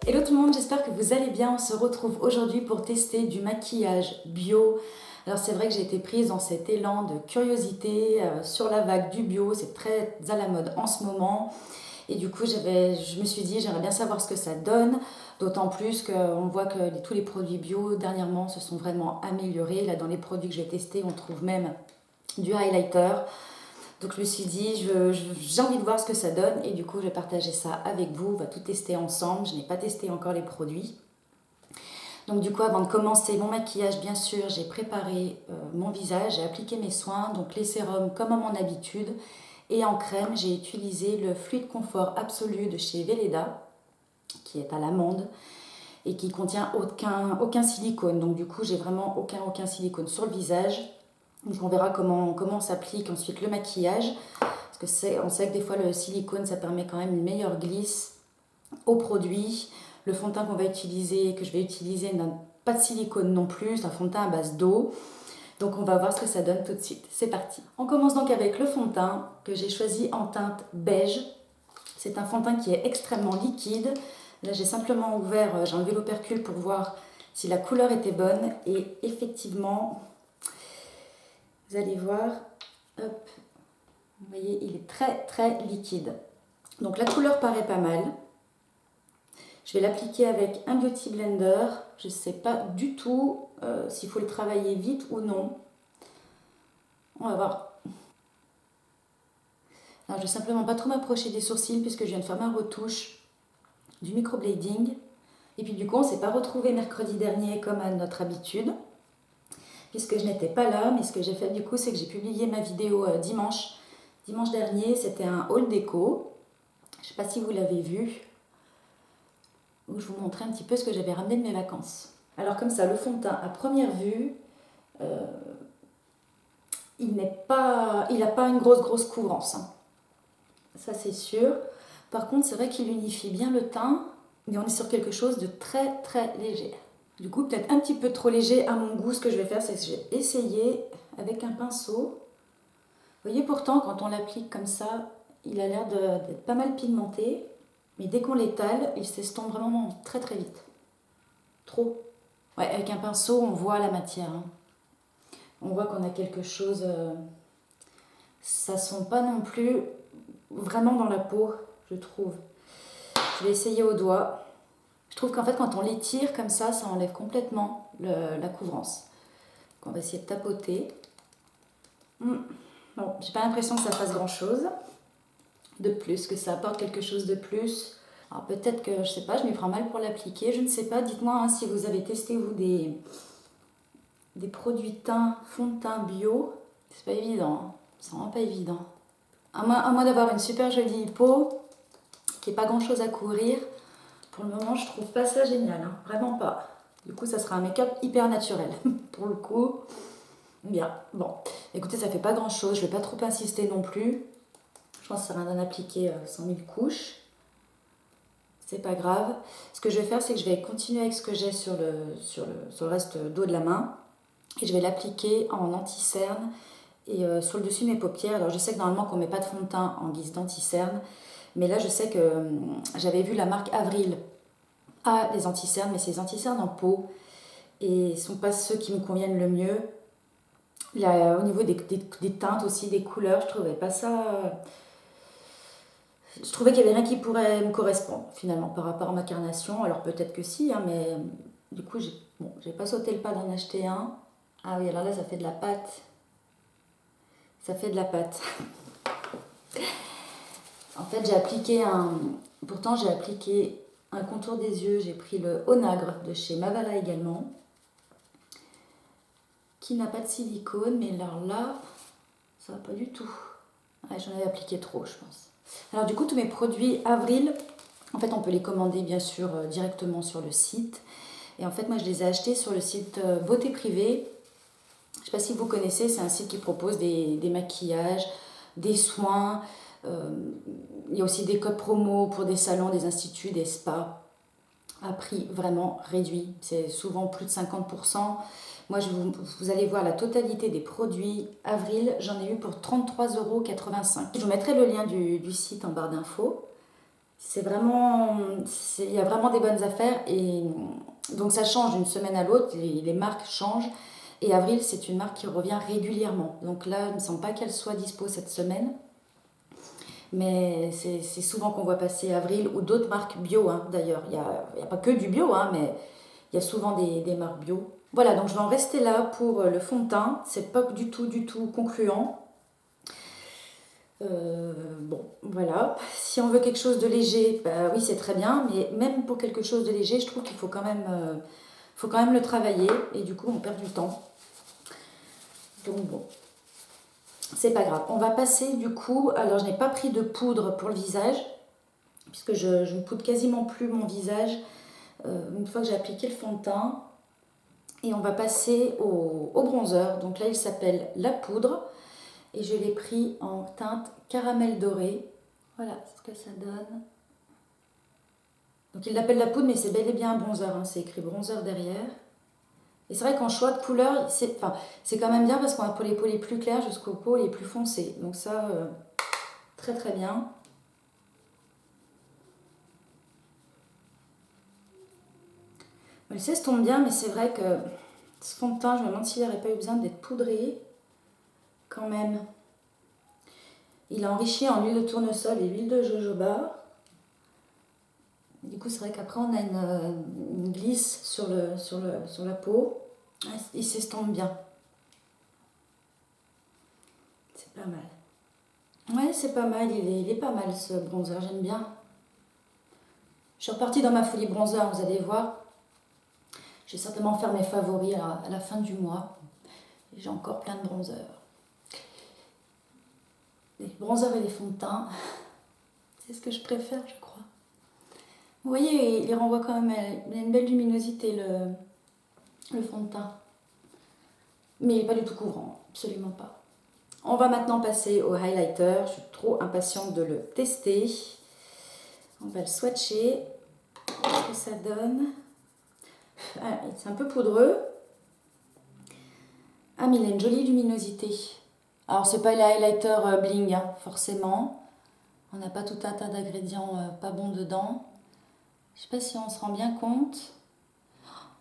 Hello tout le monde, j'espère que vous allez bien. On se retrouve aujourd'hui pour tester du maquillage bio. Alors c'est vrai que j'ai été prise dans cet élan de curiosité sur la vague du bio, c'est très à la mode en ce moment. Et du coup je me suis dit j'aimerais bien savoir ce que ça donne, d'autant plus qu'on voit que tous les produits bio dernièrement se sont vraiment améliorés. Là dans les produits que j'ai testés, on trouve même du highlighter. Donc je me suis dit, j'ai envie de voir ce que ça donne et du coup je vais partager ça avec vous, on va tout tester ensemble, je n'ai pas testé encore les produits. Donc du coup avant de commencer mon maquillage, bien sûr, j'ai préparé mon visage, j'ai appliqué mes soins, donc les sérums comme à mon habitude. Et en crème, j'ai utilisé le Fluid Confort Absolu de chez Velleda, qui est à l'amande et qui contient aucun silicone. Donc du coup j'ai vraiment aucun silicone sur le visage. Donc on verra comment on s'applique ensuite le maquillage. Parce on sait que des fois le silicone ça permet quand même une meilleure glisse au produit. Le fond de teint que je vais utiliser n'a pas de silicone non plus, c'est un fond de teint à base d'eau. Donc on va voir ce que ça donne tout de suite. C'est parti. On commence donc avec le fond de teint que j'ai choisi en teinte beige. C'est un fond de teint qui est extrêmement liquide. Là j'ai simplement ouvert, j'ai enlevé l'opercule pour voir si la couleur était bonne. Et effectivement, vous allez voir, hop, vous voyez, il est très liquide. Donc la couleur paraît pas mal. Je vais l'appliquer avec un Beauty Blender. Je ne sais pas du tout s'il faut le travailler vite ou non. On va voir. Alors, je ne vais simplement pas trop m'approcher des sourcils puisque je viens de faire ma retouche du microblading. Et puis du coup, on ne s'est pas retrouvé mercredi dernier comme à notre habitude, puisque je n'étais pas là. Mais ce que j'ai fait du coup, c'est que j'ai publié ma vidéo dimanche dernier. C'était un haul déco. Je ne sais pas si vous l'avez vu, où je vous montrais un petit peu ce que j'avais ramené de mes vacances. Alors comme ça, le fond de teint à première vue, il n'a pas une grosse couvrance, hein. Ça c'est sûr. Par contre, c'est vrai qu'il unifie bien le teint, mais on est sur quelque chose de très léger. Du coup, peut-être un petit peu trop léger à mon goût. Ce que je vais faire, c'est que je vais essayer avec un pinceau. Vous voyez, pourtant, quand on l'applique comme ça, il a l'air d'être pas mal pigmenté. Mais dès qu'on l'étale, il s'estompe vraiment très vite. Trop. Ouais, avec un pinceau, on voit la matière, hein. On voit qu'on a quelque chose... ça sent pas non plus vraiment dans la peau, je trouve. Je vais essayer au doigt. Je trouve qu'en fait, quand on l'étire comme ça enlève complètement la couvrance. Donc on va essayer de tapoter. Bon, j'ai pas l'impression que ça fasse grand chose de plus, que ça apporte quelque chose de plus. Alors peut-être que, je sais pas, je m'y prends mal pour l'appliquer, je ne sais pas. Dites-moi hein, si vous avez testé, vous, des produits teint, fond de teint bio. C'est pas évident, hein. C'est vraiment pas évident. À moins d'avoir une super jolie peau, qui n'est pas grand chose à couvrir, pour le moment, je trouve pas ça génial, hein. Vraiment pas. Du coup, ça sera un make-up hyper naturel, pour le coup. Bien, bon. Écoutez, ça fait pas grand chose, je vais pas trop insister non plus. Je pense que ça sert à rien d'en appliquer 100 000 couches. C'est pas grave. Ce que je vais faire, c'est que je vais continuer avec ce que j'ai sur le reste d'eau de la main. Et je vais l'appliquer en anti-cerne et sur le dessus de mes paupières. Alors je sais que normalement qu'on ne met pas de fond de teint en guise d'anti-cerne. Mais là, je sais que j'avais vu la marque Avril a des anti-cernes, mais c'est des anti-cernes en peau. Et ce ne sont pas ceux qui me conviennent le mieux. Là, au niveau des teintes aussi, des couleurs, je trouvais pas ça... Je trouvais qu'il n'y avait rien qui pourrait me correspondre finalement par rapport à ma carnation. Alors peut-être que si, hein, mais du coup, j'ai pas sauté le pas d'en acheter un. Ah oui, alors là, ça fait de la pâte. Ça fait de la pâte. En fait, pourtant, j'ai appliqué un contour des yeux. J'ai pris le Onagre de chez Mavala également, qui n'a pas de silicone, mais alors là, ça va pas du tout. Ouais, j'en avais appliqué trop, je pense. Alors du coup, tous mes produits Avril, en fait, on peut les commander bien sûr directement sur le site. Et en fait, moi, je les ai achetés sur le site Beauté Privée. Je ne sais pas si vous connaissez, c'est un site qui propose des maquillages, des soins. Il y a aussi des codes promo pour des salons, des instituts, des spas, à prix vraiment réduit. C'est souvent plus de 50%. Moi, vous allez voir la totalité des produits Avril. J'en ai eu pour 33,85 €. Je vous mettrai le lien du site en barre d'infos. C'est vraiment, il y a vraiment des bonnes affaires et donc ça change d'une semaine à l'autre, les marques changent. Et Avril, c'est une marque qui revient régulièrement. Donc là, il ne me semble pas qu'elle soit dispo cette semaine. Mais c'est souvent qu'on voit passer Avril ou d'autres marques bio, hein, d'ailleurs. Il y a pas que du bio, hein, mais il y a souvent des marques bio. Voilà, donc je vais en rester là pour le fond de teint. C'est pas du tout concluant. Bon, voilà. Si on veut quelque chose de léger, bah oui, c'est très bien. Mais même pour quelque chose de léger, je trouve qu'il faut quand même le travailler. Et du coup, on perd du temps. Donc bon, c'est pas grave. On va passer du coup. Alors, je n'ai pas pris de poudre pour le visage, puisque je ne poudre quasiment plus mon visage une fois que j'ai appliqué le fond de teint. Et on va passer au bronzer. Donc là, il s'appelle La Poudre. Et je l'ai pris en teinte caramel doré. Voilà ce que ça donne. Donc il l'appelle La Poudre, mais c'est bel et bien un bronzer. Hein. C'est écrit bronzer derrière. Et c'est vrai qu'en choix de couleur, c'est quand même bien parce qu'on a pour les peaux les plus claires jusqu'aux peaux les plus foncées. Donc ça, très très bien. Le s'estompe bien, mais c'est vrai que ce fond de teint, je me demande s'il n'aurait pas eu besoin d'être poudré quand même. Il est enrichi en huile de tournesol et huile de jojoba. Du coup, c'est vrai qu'après, on a une glisse sur la peau. Il s'estompe bien. C'est pas mal. Ouais, c'est pas mal. Il est pas mal ce bronzer. J'aime bien. Je suis repartie dans ma folie bronzer, vous allez voir. Je vais certainement faire mes favoris à la fin du mois. J'ai encore plein de bronzers. Les bronzers et les fonds de teint, c'est ce que je préfère, je crois. Vous voyez, il renvoie quand même il a une belle luminosité, le fond de teint. Mais il n'est pas du tout couvrant, absolument pas. On va maintenant passer au highlighter. Je suis trop impatiente de le tester. On va le swatcher. Qu'est-ce que ça donne? Ah, c'est un peu poudreux. Ah, mais il a une jolie luminosité. Alors, c'est pas les highlighter bling, hein, forcément. On n'a pas tout un tas d'ingrédients pas bons dedans. Je sais pas si on se rend bien compte.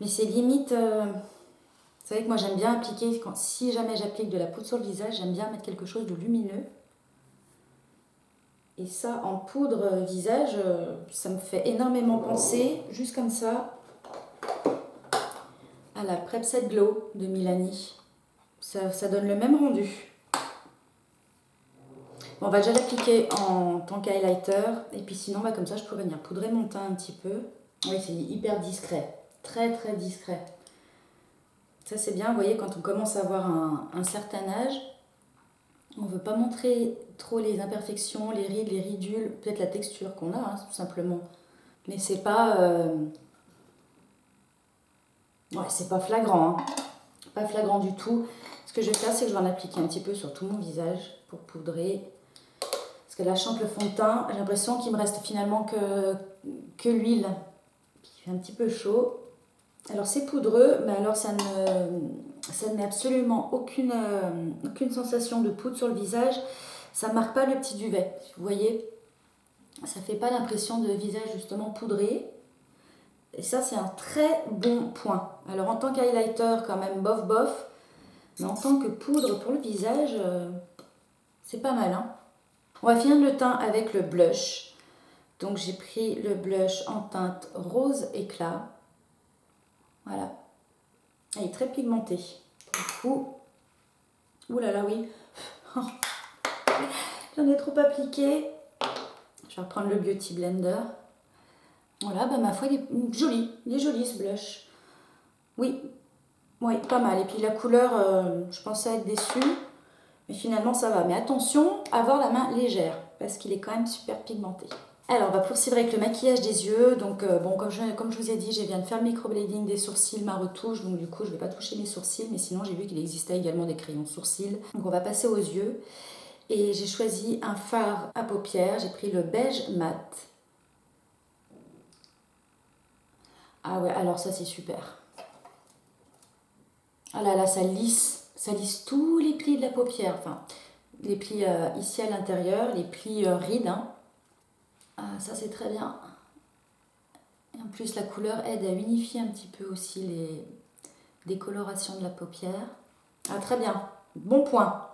Mais c'est limite... Vous savez que moi, j'aime bien appliquer... Si jamais j'applique de la poudre sur le visage, j'aime bien mettre quelque chose de lumineux. Et ça, en poudre visage, ça me fait énormément penser, juste comme ça, à la Prep Set Glow de Milani. Ça donne le même rendu. Bon, on va déjà l'appliquer en tant qu'highlighter. Et puis sinon, comme ça, je peux venir poudrer mon teint un petit peu. Oui, c'est hyper discret. Très, très discret. Ça, c'est bien. Vous voyez, quand on commence à avoir un certain âge, on ne veut pas montrer trop les imperfections, les rides, les ridules, peut-être la texture qu'on a, hein, tout simplement. Mais c'est pas... Ouais, c'est pas flagrant, hein. Pas flagrant du tout. Ce que je vais faire, c'est que je vais en appliquer un petit peu sur tout mon visage pour poudrer. Parce que là, je sens que le fond de teint, j'ai l'impression qu'il me reste finalement que l'huile. Il fait un petit peu chaud. Alors, c'est poudreux, mais alors ça ne met absolument aucune sensation de poudre sur le visage. Ça ne marque pas le petit duvet. Vous voyez, ça ne fait pas l'impression de visage justement poudré. Et ça, c'est un très bon point. Alors, en tant qu'highlighter, quand même, bof, bof. Mais en tant que poudre pour le visage, c'est pas mal, hein. On va finir le teint avec le blush. Donc, j'ai pris le blush en teinte rose éclat. Voilà. Il est très pigmenté. Pour le coup, ouh là là, oui. J'en ai trop appliqué. Je vais reprendre le Beauty Blender. Voilà, ma foi, il est joli. Il est joli ce blush. Oui, pas mal. Et puis la couleur, je pensais être déçue. Mais finalement, ça va. Mais attention à avoir la main légère. Parce qu'il est quand même super pigmenté. Alors, on va poursuivre avec le maquillage des yeux. Donc, bon, comme je vous ai dit, je viens de faire le microblading des sourcils, ma retouche. Donc, du coup, je ne vais pas toucher mes sourcils. Mais sinon, j'ai vu qu'il existait également des crayons sourcils. Donc, on va passer aux yeux. Et j'ai choisi un fard à paupières. J'ai pris le beige mat. Ah ouais, alors ça, c'est super. Ah là là, ça lisse tous les plis de la paupière. Enfin, les plis ici à l'intérieur, les plis rides, hein. Ah, ça c'est très bien. Et en plus la couleur aide à unifier un petit peu aussi les décolorations de la paupière. Ah, très bien, bon point.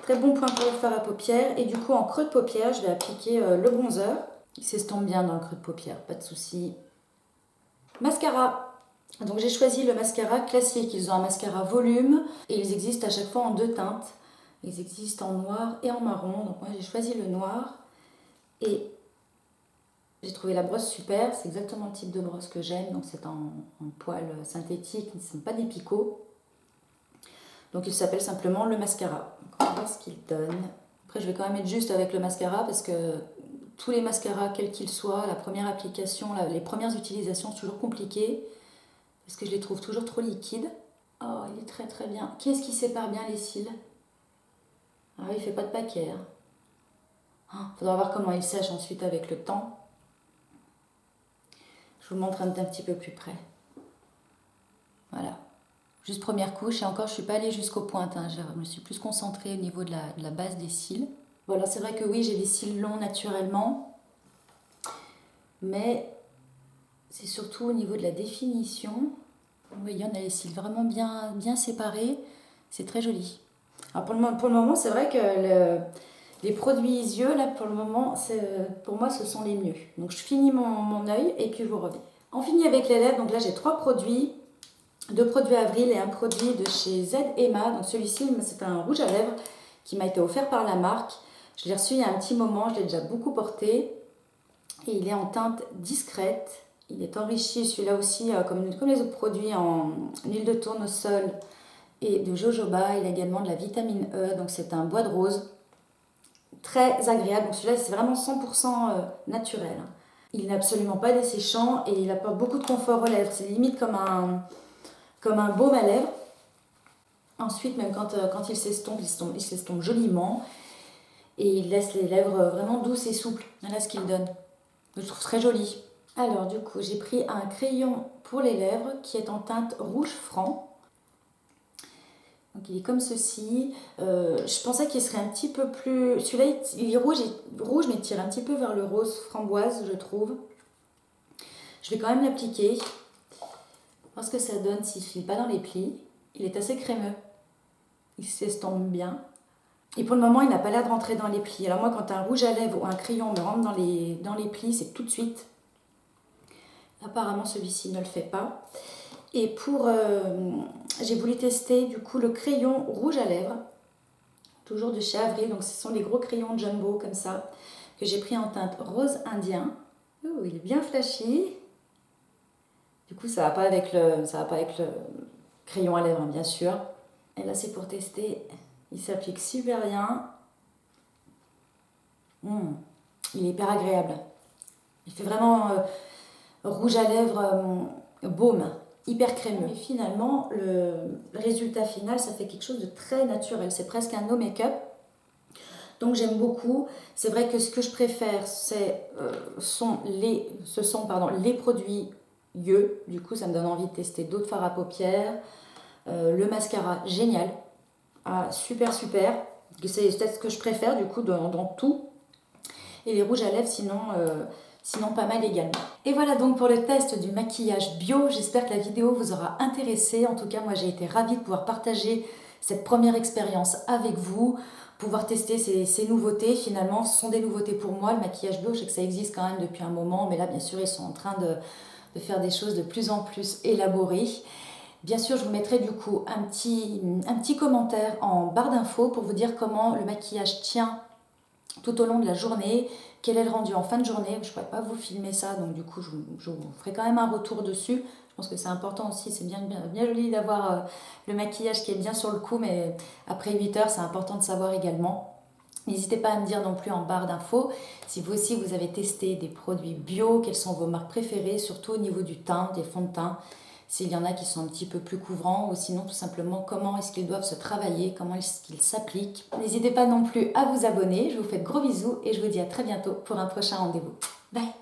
Très bon point pour le fard à paupières. Et du coup, en creux de paupière, je vais appliquer le bronzer. Il s'estompe bien dans le creux de paupière, pas de souci. Mascara. Donc j'ai choisi le mascara classique. Ils ont un mascara volume et ils existent à chaque fois en 2 teintes. Ils existent en noir et en marron. Donc moi j'ai choisi le noir et j'ai trouvé la brosse super. C'est exactement le type de brosse que j'aime. Donc c'est en poils synthétiques, ce ne sont pas des picots. Donc il s'appelle simplement le mascara. Donc on va voir ce qu'il donne. Après je vais quand même être juste avec le mascara parce que tous les mascaras, quels qu'ils soient, la première application, les premières utilisations, c'est toujours compliqué parce que je les trouve toujours trop liquides. Oh, il est très très bien. Qui est-ce qui sépare bien les cils? Ah, il fait pas de paquet. Faudra voir comment il sèche ensuite avec le temps. Je vous montre un petit peu plus près. Voilà. Juste première couche et encore je ne suis pas allée jusqu'aux pointes. Je me suis plus concentrée au niveau de la base des cils. Voilà, c'est vrai que oui, j'ai des cils longs naturellement. Mais c'est surtout au niveau de la définition. Vous voyez, on a les cils vraiment bien séparés. C'est très joli. Alors pour le moment, c'est vrai que les produits yeux, là, pour le moment, pour moi, ce sont les mieux. Donc, je finis mon œil et puis je vous reviens. On finit avec les lèvres. Donc là, j'ai 3 produits. 2 produits Avril et un produit de chez Z Emma. Donc celui-ci, c'est un rouge à lèvres qui m'a été offert par la marque. Je l'ai reçu il y a un petit moment, je l'ai déjà beaucoup porté. Et il est en teinte discrète. Il est enrichi, celui-là aussi, comme les autres produits, en huile de tournesol et de jojoba. Il a également de la vitamine E, donc c'est un bois de rose. Très agréable, donc celui-là c'est vraiment 100% naturel. Il n'est absolument pas desséchant et il apporte beaucoup de confort aux lèvres. C'est limite comme un baume à lèvres. Ensuite, même quand il s'estompe, il s'estompe joliment. Et il laisse les lèvres vraiment douces et souples. Voilà ce qu'il donne. Je le trouve très joli. Alors du coup, j'ai pris un crayon pour les lèvres qui est en teinte rouge franc. Donc il est comme ceci. Je pensais qu'il serait un petit peu plus... Celui-là, il est rouge, mais il tire un petit peu vers le rose framboise, je trouve. Je vais quand même l'appliquer. Voir ce que ça donne s'il ne file pas dans les plis. Il est assez crémeux. Il s'estompe bien. Et pour le moment, il n'a pas l'air de rentrer dans les plis. Alors moi, quand un rouge à lèvres ou un crayon me rentre dans les plis, c'est tout de suite. Apparemment, celui-ci ne le fait pas. Et j'ai voulu tester du coup le crayon rouge à lèvres. Toujours de chez Avril. Donc ce sont les gros crayons jumbo comme ça. Que j'ai pris en teinte rose indien. Oh, il est bien flashy. Du coup, ça va pas avec le crayon à lèvres, hein, bien sûr. Et là, c'est pour tester. Il s'applique super bien. Il est hyper agréable. Il fait vraiment rouge à lèvres, baume, hyper crémeux. Et finalement, le résultat final, ça fait quelque chose de très naturel. C'est presque un no make-up. Donc j'aime beaucoup. C'est vrai que ce que je préfère, ce sont les produits yeux. Du coup, ça me donne envie de tester d'autres fards à paupières. Le mascara, génial. Ah, super, super. C'est peut-être ce que je préfère du coup dans tout. Et les rouges à lèvres, sinon pas mal également. Et voilà donc pour le test du maquillage bio. J'espère que la vidéo vous aura intéressé. En tout cas, moi j'ai été ravie de pouvoir partager cette première expérience avec vous, pouvoir tester ces nouveautés. Finalement, ce sont des nouveautés pour moi. Le maquillage bio, je sais que ça existe quand même depuis un moment, mais là, bien sûr, ils sont en train de faire des choses de plus en plus élaborées. Bien sûr, je vous mettrai du coup un petit commentaire en barre d'infos pour vous dire comment le maquillage tient tout au long de la journée, quel est le rendu en fin de journée. Je ne pourrais pas vous filmer ça, donc du coup, je vous ferai quand même un retour dessus. Je pense que c'est important aussi, c'est bien joli d'avoir le maquillage qui est bien sur le coup, mais après 8 heures, c'est important de savoir également. N'hésitez pas à me dire non plus en barre d'infos si vous aussi vous avez testé des produits bio, quelles sont vos marques préférées, surtout au niveau du teint, des fonds de teint. S'il y en a qui sont un petit peu plus couvrants ou sinon tout simplement comment est-ce qu'ils doivent se travailler, comment est-ce qu'ils s'appliquent. N'hésitez pas non plus à vous abonner, je vous fais de gros bisous et je vous dis à très bientôt pour un prochain rendez-vous. Bye!